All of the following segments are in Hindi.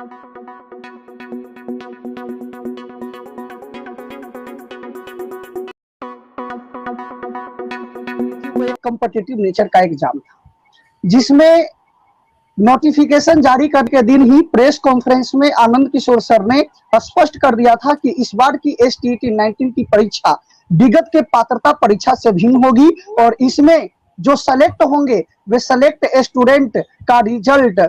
वो एक कॉम्पिटिटिव नेचर का एग्जाम था जिसमें नोटिफिकेशन जारी करने के दिन ही प्रेस कॉन्फ्रेंस में आनंद किशोर सर ने स्पष्ट कर दिया था कि इस बार की STET 19 की परीक्षा विगत के पात्रता परीक्षा से भिन्न होगी और इसमें जो सेलेक्ट होंगे वे सेलेक्ट स्टूडेंट का result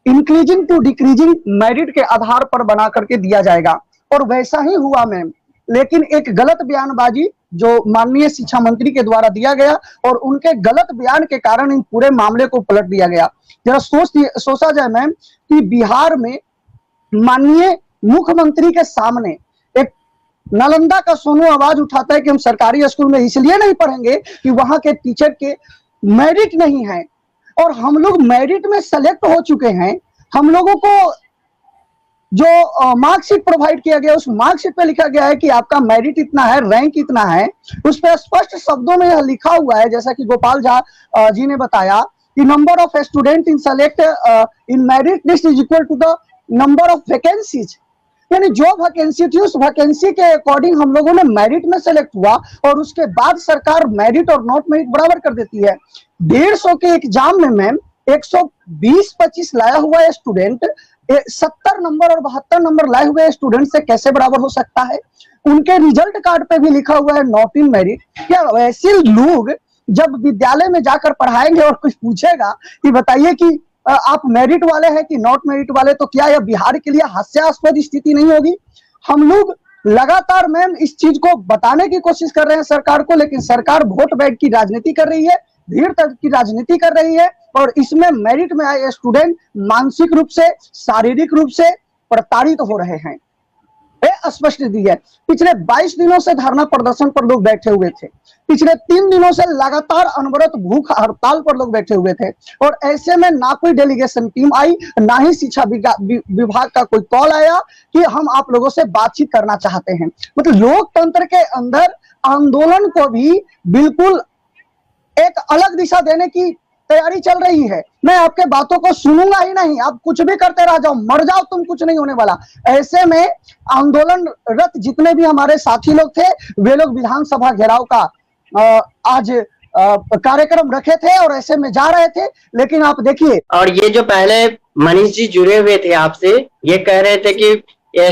increasing to decreasing merit के आधार पर बना करके दिया जाएगा। और वैसा ही हुआ मैम, लेकिन एक गलत बयानबाजी जो माननीय शिक्षा मंत्री के द्वारा दिया गया और उनके गलत बयान के कारण इन पूरे मामले को पलट दिया गया। जरा सोचा जाए मैम कि बिहार में माननीय मुख्यमंत्री के सामने एक नालंदा का सोनू आवाज उठाता है कि हम सरकारी स्कूल में इसलिए नहीं पढ़ेंगे कि वहां के टीचर के मेरिट नहीं है, और हम लोग मेरिट में सेलेक्ट हो चुके हैं। हम लोगों को जो मार्कशीट प्रोवाइड किया गया उस मार्कशीट पे लिखा गया है कि आपका मेरिट इतना है, रैंक इतना है। उस पर स्पष्ट शब्दों में यह लिखा हुआ है, जैसा कि गोपाल झा जी ने बताया कि number of student in select in merit list is equal to the number of vacancies, यानी जो वैकेंसी थी उस वैकेंसी के अकॉर्डिंग हम लोगों ने मेरिट में सेलेक्ट हुआ और उसके बाद सरकार मेरिट और नॉट मेरिट बराबर कर देती है। 150 के एग्जाम में मैम 120-25 लाया हुआ स्टूडेंट 70 नंबर और 72 नंबर लाए हुए स्टूडेंट से कैसे बराबर हो सकता है? उनके रिजल्ट कार्ड पे भी लिखा हुआ है नॉट इन मेरिट। क्या वैसे लोग जब विद्यालय में जाकर पढ़ाएंगे और कुछ पूछेगा कि बताइए कि आप मेरिट वाले हैं कि नॉट मेरिट वाले, तो क्या यह बिहार के लिए हास्यास्पद स्थिति नहीं होगी? हम लोग लगातार मैम इस चीज को बताने की कोशिश कर रहे हैं सरकार को, लेकिन सरकार वोट बैंक की राजनीति कर रही है, भीड़ तक की राजनीति कर रही है और इसमें मेरिट में आए स्टूडेंट मानसिक रूप से, शारीरिक रूप से प्रताड़ित हो रहे हैं। स्पष्ट दी है। पिछले 22 दिनों से धरना प्रदर्शन पर लोग बैठे हुए थे, पिछले 3 दिनों से लगातार अनवरत भूख हड़ताल पर लोग बैठे हुए थे, और ऐसे में ना कोई डेलीगेशन टीम आई, ना ही शिक्षा विभाग का कोई कॉल आया कि हम आप लोगों से बातचीत करना चाहते हैं। मतलब लोकतंत्र के अंदर आंदोलन को भी बिल्कुल एक अलग दिशा देने की तैयारी चल रही है। मैं आपके बातों को सुनूंगा ही नहीं, आप कुछ भी करते रह जाओ, मर जाओ, तुम कुछ नहीं होने वाला। ऐसे में आंदोलनरत जितने भी हमारे साथी लोग थे वे लोग विधानसभा घेराव का आज कार्यक्रम रखे थे और ऐसे में जा रहे थे। लेकिन आप देखिए, और ये जो पहले मनीष जी जुड़े हुए थे आपसे, ये कह रहे थे कि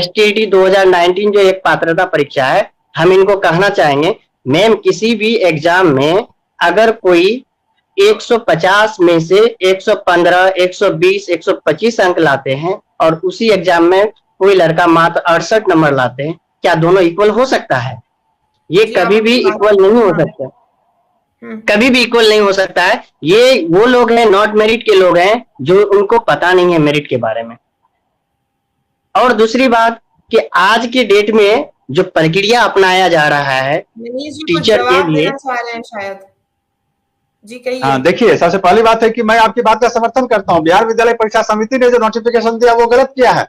STET 2019 जो एक पात्रता परीक्षा है, हम इनको कहना चाहेंगे मैम किसी भी एग्जाम में अगर कोई 150 में से 115, 120, 125 अंक लाते हैं और उसी एग्जाम में कोई लड़का मात्र 68 नंबर लाते हैं, क्या दोनों इक्वल हो सकता है? ये कभी भी इक्वल नहीं हो सकता, कभी भी इक्वल नहीं हो सकता है। ये वो लोग हैं, नॉट मेरिट के लोग हैं, जो उनको पता नहीं है मेरिट के बारे में। और दूसरी बात कि आज के डेट में जो प्रक्रिया अपनाया जा रहा है टीचर के लिए, शायद जी कहिए। हाँ, देखिए, सबसे पहली बात है कि मैं आपकी बात का समर्थन करता हूँ। बिहार विद्यालय परीक्षा समिति ने जो नोटिफिकेशन दिया वो गलत किया है।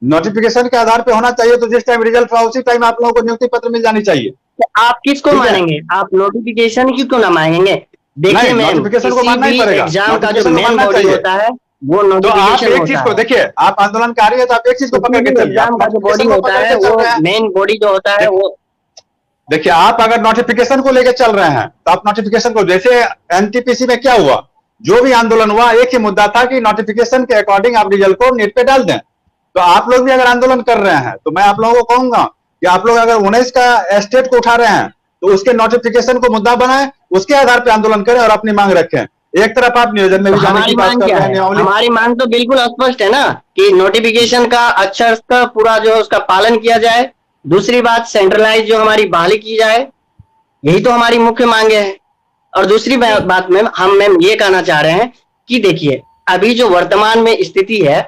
नोटिफिकेशन के आधार पे होना चाहिए, तो जिस टाइम रिजल्ट हुआ उसी टाइम आप लोगों को नियुक्ति पत्र मिल जानी चाहिए। तो आप किसको मानेंगे? आप नोटिफिकेशन क्यों ना मानेंगे? देखिए मैम, नोटिफिकेशन को मानना ही पड़ेगा। एग्जाम का जो मेन बॉडी होता है वो नोटिफिकेशन होता है। एक चीज को देखिए, आप आंदोलनकारी है तो आप एक चीज को पकड़ के चलिए। एग्जाम का जो बॉडी होता है वो मेन बॉडी जो होता है वो, देखिए, आप अगर नोटिफिकेशन को लेकर चल रहे हैं तो आप नोटिफिकेशन को, जैसे NTPC में क्या हुआ, जो भी आंदोलन हुआ एक ही मुद्दा था कि नोटिफिकेशन के अकॉर्डिंग आप रिजल्ट को नेट पे डाल दें। तो आप लोग भी अगर आंदोलन कर रहे हैं तो मैं आप लोगों को कहूंगा कि आप लोग अगर 19 का स्टेट को उठा रहे हैं तो उसके नोटिफिकेशन को मुद्दा बनाएं, उसके आधार पर आंदोलन करें और अपनी मांग रखें। एक तरफ आप नियोजन में भी जाने की बात कर रहे हैं। हमारी मांग तो बिल्कुल स्पष्ट है ना कि नोटिफिकेशन का अक्षर का पूरा जो उसका पालन किया जाए। दूसरी बात, सेंट्रलाइज जो हमारी बहाली की जाए, यही तो हमारी मुख्य मांगे हैं। और दूसरी बात में हम मैम ये कहना चाह रहे हैं कि देखिए, अभी जो वर्तमान में स्थिति है,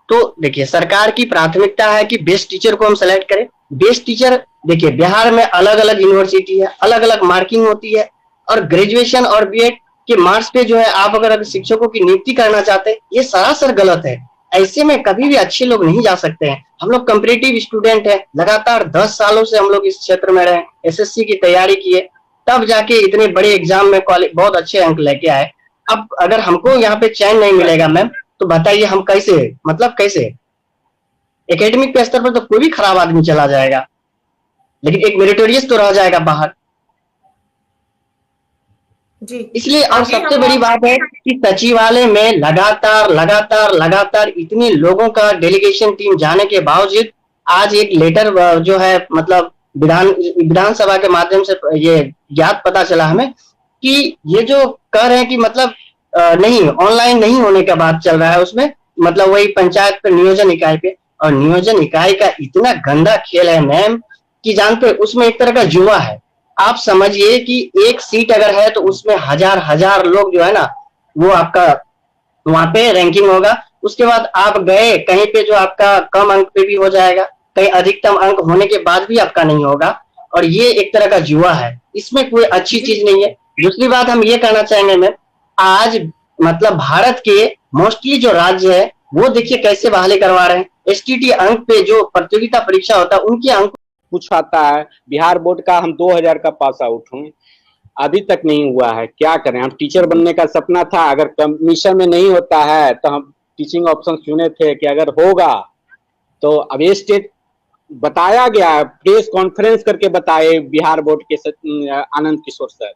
तो देखिए सरकार की प्राथमिकता है कि बेस्ट टीचर को हम सेलेक्ट करें। बेस्ट टीचर, देखिए बिहार में अलग अलग यूनिवर्सिटी है, अलग अलग मार्किंग होती है, और ग्रेजुएशन और BEd के मार्क्स पे जो है आप अगर शिक्षकों की नियुक्ति करना चाहते हैं, ये सरासर गलत है। ऐसे में कभी भी अच्छे लोग नहीं जा सकते हैं। हम लोग कॉम्पिटिटिव स्टूडेंट हैं, लगातार 10 सालों से हम लोग इस क्षेत्र में रहे, SSC की तैयारी किए, तब जाके इतने बड़े एग्जाम में बहुत अच्छे अंक लेके आए। अब अगर हमको यहाँ पे चैन नहीं मिलेगा मैम, तो बताइए हम कैसे, मतलब कैसे? एकेडमिक के स्तर पर तो कोई भी खराब आदमी चला जाएगा, लेकिन एक मेरिटोरियस तो रह जाएगा बाहर। जी। इसलिए और आगे सबसे हम बड़ी बात है कि सचिवालय में लगातार इतनी लोगों का डेलीगेशन टीम जाने के बावजूद आज एक लेटर जो है मतलब विधानसभा के माध्यम से ये ज्ञात पता चला हमें कि ये जो कह रहे हैं कि मतलब नहीं, ऑनलाइन नहीं होने का बात चल रहा है उसमें, मतलब वही पंचायत पे, नियोजन इकाई पे। और नियोजन इकाई का इतना गंदा खेल है मैम कि जानते, उसमें एक तरह का जुआ है। आप समझिए कि एक सीट अगर है तो उसमें हजार लोग जो है ना वो आपका वहां पे रैंकिंग होगा। उसके बाद आप गए कहीं पे जो आपका कम अंक पे भी हो जाएगा, कहीं अधिकतम अंक होने के बाद भी आपका नहीं होगा। और ये एक तरह का जुआ है, इसमें कोई अच्छी चीज नहीं है। दूसरी बात हम ये कहना चाहेंगे मैम, आज मतलब भारत के मोस्टली जो राज्य है वो देखिए कैसे बहाली करवा रहे हैं। एसटीटी अंक पे जो प्रतियोगिता परीक्षा होता है उनके अंक कुछ आता है। बिहार बोर्ड का हम 2000 का पास आउट हूँ, अभी तक नहीं हुआ है। क्या करें, हम टीचर बनने का सपना था, अगर कमीशन में नहीं होता है तो हम टीचिंग ऑप्शन चुने थे कि अगर होगा तो। अब ये स्टेट बताया गया, प्रेस कॉन्फ्रेंस करके बताए बिहार बोर्ड के आनंद किशोर सर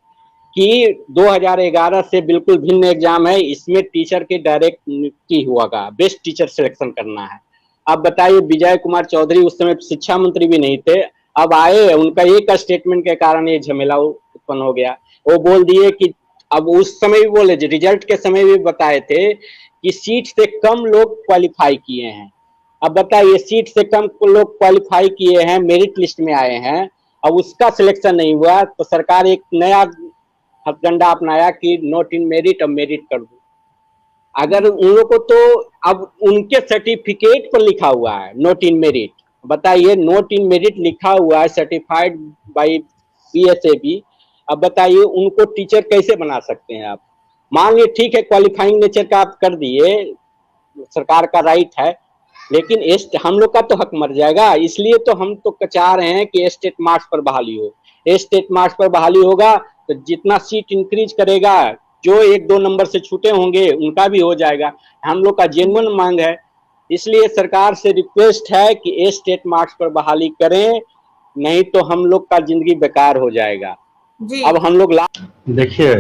कि 2011 से बिल्कुल भिन्न एग्जाम है, इसमें टीचर के डायरेक्ट नियुक्ति होगा, बेस्ट टीचर सिलेक्शन करना है। अब बताइए, विजय कुमार चौधरी उस समय शिक्षा मंत्री भी नहीं थे, अब आए, उनका एक स्टेटमेंट के कारण ये झमेला उत्पन्न हो गया। वो बोल दिए कि अब उस समय भी बोले, रिजल्ट के समय भी बताए थे कि सीट से कम लोग क्वालिफाई किए हैं। अब बताइए, सीट से कम लोग क्वालिफाई किए हैं, मेरिट लिस्ट में आए हैं, अब उसका सिलेक्शन नहीं हुआ तो सरकार एक नया हथकंडा अपनाया कि नॉट इन मेरिट, अब मेरिट कर दो। अगर उन लोगों को तो अब उनके सर्टिफिकेट पर लिखा हुआ है नॉट इन मेरिट, बताइए नॉट इन मेरिट लिखा हुआ है, सर्टिफाइड बाय PSAB। अब बताइए उनको टीचर कैसे बना सकते हैं आप? मान लीजिए ठीक है, क्वालिफाइंग नेचर का आप कर दिए, सरकार का राइट है, लेकिन हम लोग का तो हक मर जाएगा। इसलिए तो हम तो चाह रहे हैं कि स्टेट मार्क्स पर बहाली हो। स्टेट मार्क्स पर बहाली होगा तो जितना सीट इंक्रीज करेगा, जो 1-2 नंबर से छूटे होंगे उनका भी हो जाएगा। हम लोग का जेन्युइन मांग है, इसलिए सरकार से रिक्वेस्ट है कि स्टेट मार्क्स पर बहाली करें, नहीं तो हम लोग का जिंदगी बेकार हो जाएगा। जी। अब हम लोग देखिए,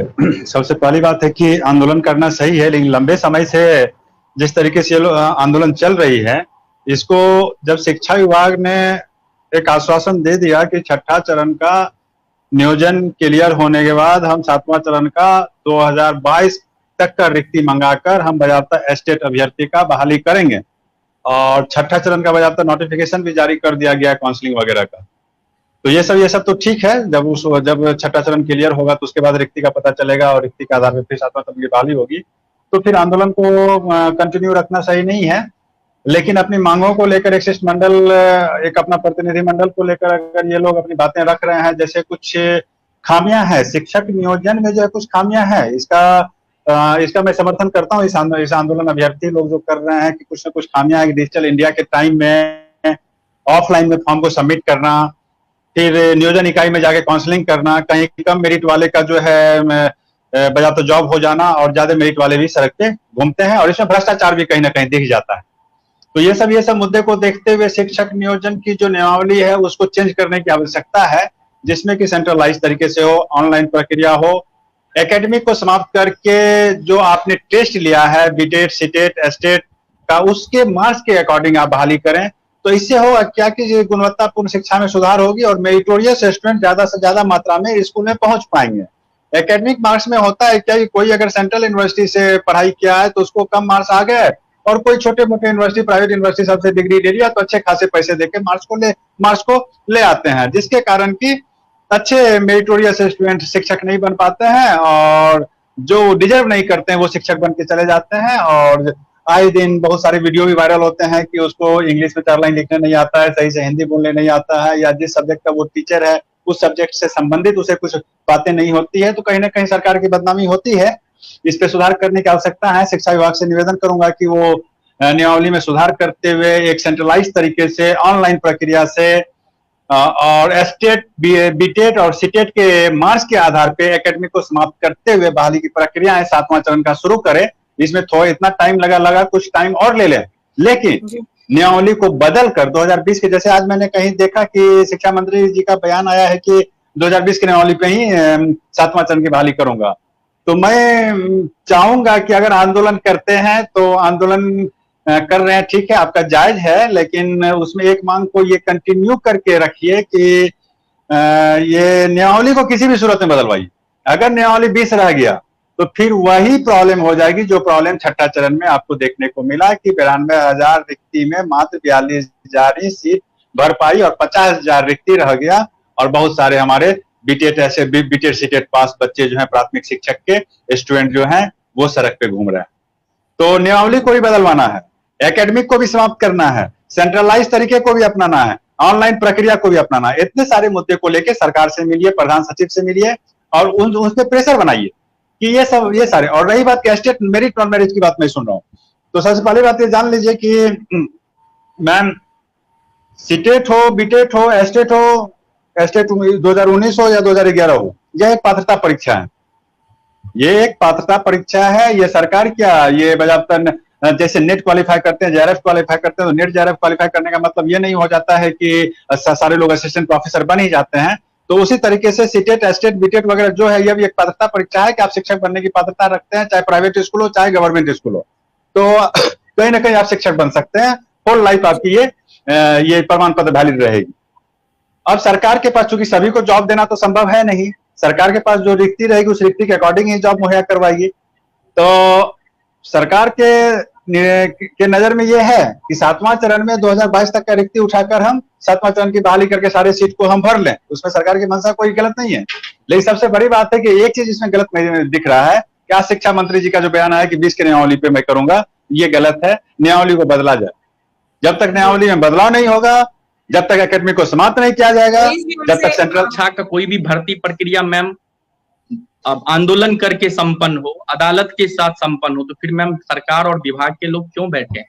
सबसे पहली बात है कि आंदोलन करना सही है, लेकिन लंबे समय से जिस तरीके से आंदोलन चल रही है, इसको जब शिक्षा विभाग ने एक आश्वासन दे दिया कि छठा चरण का नियोजन क्लियर होने के बाद हम 7वां चरण का 2022 तक का रिक्ति मंगाकर हम बजाबता स्टेट अभ्यर्थी का बहाली करेंगे, और छठा चरण का बजाबता नोटिफिकेशन भी जारी कर दिया गया काउंसलिंग वगैरह का। तो ये सब तो ठीक है। जब छठा चरण क्लियर होगा तो उसके बाद रिक्ति का पता चलेगा और रिक्ति के आधार पर फिर 7वां चरण की बहाली होगी। तो फिर आंदोलन को कंटिन्यू रखना सही नहीं है, लेकिन अपनी मांगों को लेकर एक शिष्टमंडल, एक अपना प्रतिनिधिमंडल को लेकर अगर ये लोग अपनी बातें रख रहे हैं, जैसे कुछ खामियां हैं शिक्षक नियोजन में, जो है कुछ खामियां हैं, इसका मैं समर्थन करता हूं। इस आंदोलन अभ्यर्थी लोग जो कर रहे हैं कि कुछ ना कुछ खामियां है। डिजिटल इंडिया के टाइम में ऑफलाइन में फॉर्म को सबमिट करना, फिर नियोजन इकाई में जाके काउंसलिंग करना, कहीं कम मेरिट वाले का जो है बजा तो जॉब हो जाना, और ज्यादा मेरिट वाले भी सड़क पे घूमते हैं, और इसमें भ्रष्टाचार भी कहीं ना कहीं दिख जाता है। तो ये सब मुद्दे को देखते हुए शिक्षक नियोजन की जो नियमावली है उसको चेंज करने की आवश्यकता है, जिसमें कि सेंट्रलाइज तरीके से हो, ऑनलाइन प्रक्रिया हो, एकेडमिक को समाप्त करके जो आपने टेस्ट लिया है बीटेट, सीटेट, एस्टेट का, उसके मार्क्स के अकॉर्डिंग आप बहाली करें। तो इससे होगा क्या कि गुणवत्तापूर्ण शिक्षा में सुधार होगी और मेरिटोरियस स्टूडेंट ज्यादा से ज्यादा मात्रा में स्कूल में पहुंच पाएंगे। एकेडमिक मार्क्स में होता है क्या कि कोई अगर सेंट्रल यूनिवर्सिटी से पढ़ाई किया है तो उसको कम मार्क्स आ गए, और कोई छोटे मोटे यूनिवर्सिटी, प्राइवेट यूनिवर्सिटी सबसे डिग्री ले लिया तो अच्छे खासे पैसे देके मार्क्स को ले आते हैं, जिसके कारण कि अच्छे मेरिटोरियस स्टूडेंट शिक्षक नहीं बन पाते हैं, और जो डिजर्व नहीं करते हैं वो शिक्षक बन के चले जाते हैं। और आए दिन बहुत सारे वीडियो भी वायरल होते हैं कि उसको इंग्लिश में 4 लाइन लिखने नहीं आता है, सही से हिंदी बोलने नहीं आता है, या जिस सब्जेक्ट का वो टीचर है उस सब्जेक्ट से संबंधित उसे कुछ बातें नहीं होती है, तो कहीं ना कहीं सरकार की बदनामी होती है। इस पे सुधार करने की आवश्यकता है। शिक्षा विभाग से निवेदन करूंगा कि वो नियमावली में सुधार करते हुए एक सेंट्रलाइज तरीके से ऑनलाइन प्रक्रिया से और एस्टेट, बीटेट और सीटेट के मार्क्स के आधार पे एकेडमिक को समाप्त करते हुए बहाली की प्रक्रिया है 7वां चरण का शुरू करें। इसमें थोड़ा इतना टाइम लगा कुछ टाइम और ले लें, लेकिन नियमावली को बदल कर 2020 के, जैसे आज मैंने कहीं देखा कि शिक्षा मंत्री जी का बयान आया है कि 2020 की नियमावली पे ही 7वां चरण की बहाली करूंगा। तो मैं चाहूंगा कि अगर आंदोलन करते हैं तो आंदोलन कर रहे हैं, ठीक है, आपका जायज है, लेकिन उसमें एक मांग को ये कंटिन्यू करके रखिए कि ये नियमावली को किसी भी सूरत में बदलवाइए। अगर नियमावली 20 रह गया तो फिर वही प्रॉब्लम हो जाएगी जो प्रॉब्लम छठा चरण में आपको देखने को मिला कि 92,000 रिक्ति में मात्र 42,000 ही सीट भर पाई और 50,000 रिक्ति रह गया, और बहुत सारे हमारे बीटेट ऐसे बीटेट सीटेट पास बच्चे जो हैं प्राथमिक शिक्षक के स्टूडेंट जो हैं वो सड़क पे घूम रहे हैं। तो नियमावली को भी बदलवाना है, एकेडमिक को भी समाप्त करना है, सेंट्रलाइज तरीके को भी अपनाना है, ऑनलाइन प्रक्रिया को भी अपनाना है। इतने सारे मुद्दे को लेकर सरकार से मिलिए, प्रधान सचिव से मिलिए और उस पर प्रेशर बनाइए कि ये सारे। और रही बात कैस्टेट मेरिट नॉन मेरिट की बात मैं सुन रहा हूँ, तो सबसे पहली बात ये जान लीजिए कि मैम सीटेट हो, बीटेट हो, एस्टेट 2019 हो या 2011 हो, यह एक पात्रता परीक्षा है। ये एक पात्रता परीक्षा है। ये सरकार क्या ये बजाबता जैसे नेट क्वालिफाई करते हैं, जेआरएफ क्वालिफाई करते हैं, तो नेट जेआरएफ क्वालिफाई करने का मतलब ये नहीं हो जाता है कि सारे लोग असिस्टेंट प्रोफेसर बन ही जाते हैं। तो उसी तरीके से सीटेट, एस्टेट, बीटेट वगैरह जो है, ये भी एक पात्रता परीक्षा है कि आप शिक्षक बनने की पात्रता रखते हैं, चाहे प्राइवेट स्कूल हो चाहे गवर्नमेंट स्कूल हो, तो कहीं ना कहीं आप शिक्षक बन सकते हैं। होल लाइफ आपकी ये प्रमाण पत्र वैलिड रहेगी। अब सरकार के पास चूंकि सभी को जॉब देना तो संभव है नहीं, सरकार के पास जो रिक्ति रहेगी उस रिक्ति के अकॉर्डिंग ही जॉब मुहैया करवाइए। तो सरकार के नजर में यह है कि 7वां चरण में 2022 तक का रिक्ति उठाकर हम 7वां चरण की बहाली करके सारे सीट को हम भर लें, उसमें सरकार की मंशा कोई गलत नहीं है। लेकिन सबसे बड़ी बात है कि एक चीज इसमें गलत दिख रहा है, क्या शिक्षा मंत्री जी का जो बयान आया कि 20 के नियमावली पे मैं करूंगा, ये गलत है। नियमावली को बदला जाए। जब तक नियमावली में बदलाव नहीं होगा, जब तक एकेडमी को समाप्त नहीं किया जाएगा, जब तक सेंट्रल शिक्षा का कोई भी भर्ती प्रक्रिया मैम अब आंदोलन करके संपन्न हो, अदालत के साथ संपन्न हो, तो फिर मैम सरकार और विभाग के लोग क्यों बैठे हैं?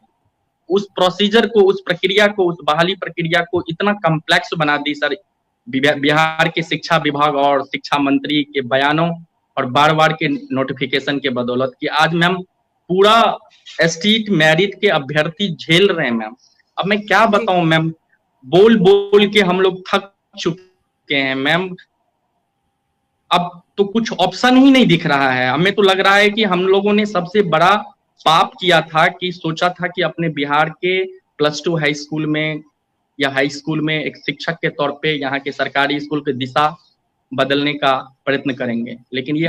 उस प्रोसीजर को, उस प्रक्रिया को, उस बहाली प्रक्रिया को इतना कॉम्प्लेक्स बना दी सर बिहार के शिक्षा विभाग और शिक्षा मंत्री के बयानों और बार बार के नोटिफिकेशन के बदौलत कि आज मैम पूरा स्ट्रीट मेरिट के अभ्यर्थी झेल रहे हैं मैम। अब मैं क्या बताऊं मैम, बोल बोल के हम लोग थक चुके हैं मैम। अब तो कुछ ऑप्शन ही नहीं दिख रहा है। हमें तो लग रहा है कि हम लोगों ने सबसे बड़ा पाप किया था कि सोचा था कि अपने बिहार के +2 हाई स्कूल में या हाई स्कूल में एक शिक्षक के तौर पे यहाँ के सरकारी स्कूल की दिशा बदलने का प्रयत्न करेंगे, लेकिन ये